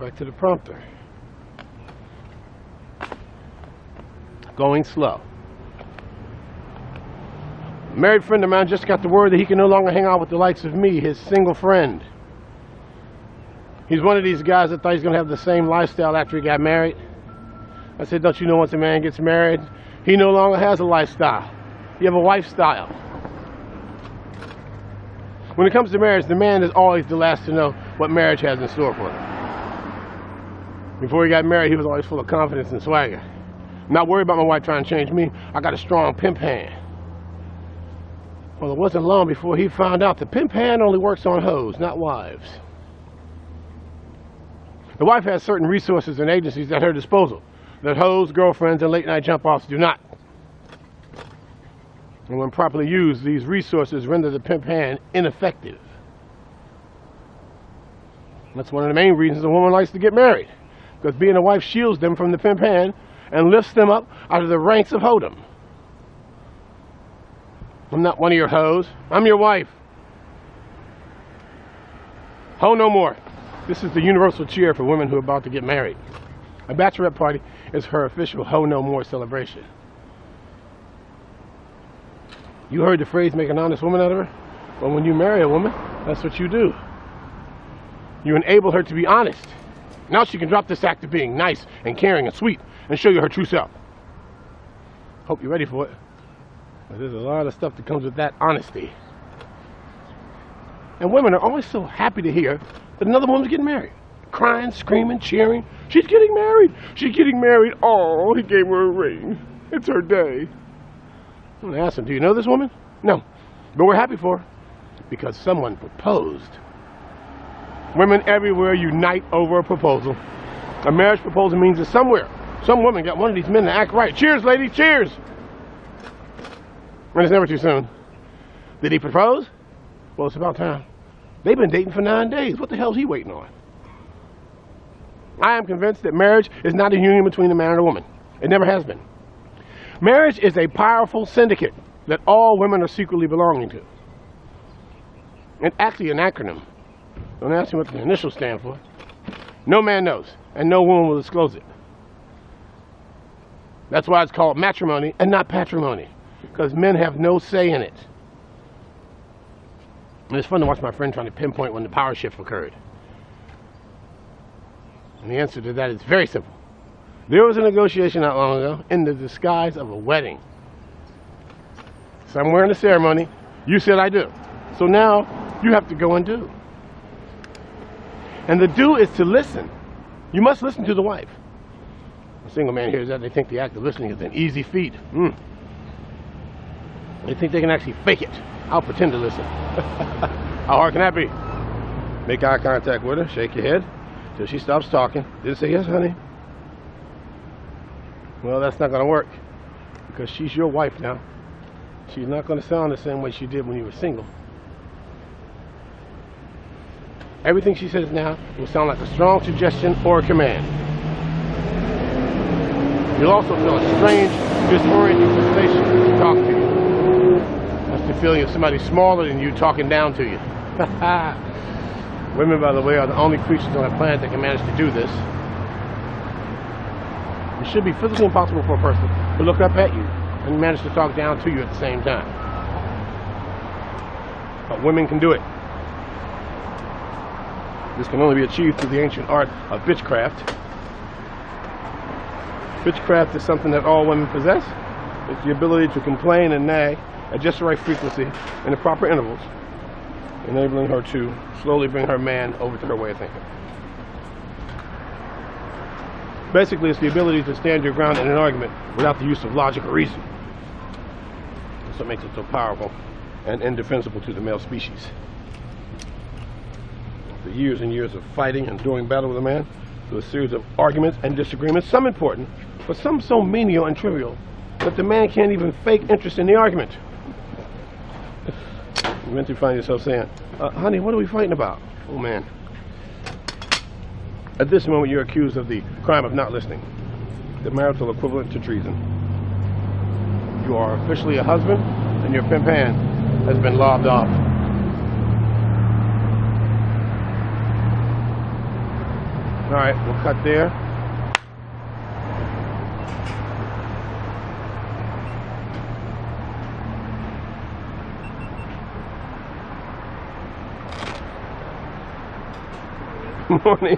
back to the prompter. Going slow. A married friend of mine just got the word that he can no longer hang out with the likes of me, his single friend. He's one of these guys that thought he's going to have the same lifestyle after he got married. I said, don't you know once a man gets married, he no longer has a lifestyle. You have a lifestyle. When it comes to marriage, the man is always the last to know what marriage has in store for him. Before he got married, he was always full of confidence and swagger. I'm not worried about my wife trying to change me. I got a strong pimp hand. Well, it wasn't long before he found out the pimp hand only works on hoes, not wives. The wife has certain resources and agencies at her disposal that hoes, girlfriends, and late-night jump-offs do not. And when properly used, these resources render the pimp hand ineffective. That's one of the main reasons a woman likes to get married, because being a wife shields them from the pimp hand and lifts them up out of the ranks of hoedom. I'm not one of your hoes. I'm your wife. Ho no more. This is the universal cheer for women who are about to get married. A bachelorette party is her official Ho no more celebration. You heard the phrase, make an honest woman out of her? Well, when you marry a woman, that's what you do. You enable her to be honest. Now she can drop this act of being nice and caring and sweet and show you her true self. Hope you're ready for it. But there's a lot of stuff that comes with that honesty. And women are always so happy to hear that another woman's getting married. Crying, screaming, cheering. She's getting married. She's getting married. Oh, he gave her a ring. It's her day. I'm going to ask him, do you know this woman? No. But we're happy for her because someone proposed. Women everywhere unite over a proposal. A marriage proposal means that somewhere, some woman got one of these men to act right. Cheers, lady, cheers. And it's never too soon. Did he propose? Well, it's about time. They've been dating for 9 days. What the hell is he waiting on? I am convinced that marriage is not a union between a man and a woman. It never has been. Marriage is a powerful syndicate that all women are secretly belonging to. It's actually an acronym. Don't ask me what the initials stand for. No man knows, and no woman will disclose it. That's why it's called matrimony and not patrimony, because men have no say in it. And it's fun to watch my friend trying to pinpoint when the power shift occurred. And the answer to that is very simple. There was a negotiation not long ago in the disguise of a wedding. Somewhere in the ceremony, you said I do. So now you have to go and do. And the do is to listen. You must listen to the wife. A single man hears that, they think the act of listening is an easy feat. They think they can actually fake it. I'll pretend to listen. How hard can that be? Make eye contact with her, shake your head till she stops talking. Then say, yes, honey. Well, that's not going to work because she's your wife now. She's not going to sound the same way she did when you were single. Everything she says now will sound like a strong suggestion or a command. You'll also feel a strange, disorienting sensation when she talks to you. That's the feeling of somebody smaller than you talking down to you. Women, by the way, are the only creatures on the planet that can manage to do this. It should be physically impossible for a person to look up at you and manage to talk down to you at the same time. But women can do it. This can only be achieved through the ancient art of bitchcraft. Bitchcraft is something that all women possess. It's the ability to complain and nag at just the right frequency in the proper intervals, enabling her to slowly bring her man over to her way of thinking. Basically, it's the ability to stand your ground in an argument without the use of logic or reason. That's what makes it so powerful and indefensible to the male species. After years and years of fighting and doing battle with a man, through a series of arguments and disagreements, some important, but some so menial and trivial that the man can't even fake interest in the argument. You eventually find yourself saying, honey, what are we fighting about? Oh, man. At this moment, you're accused of the crime of not listening, the marital equivalent to treason. You are officially a husband, and your pimp hand has been lobbed off. All right, we'll cut there. Morning.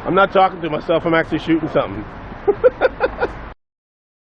I'm not talking to myself, I'm actually shooting something.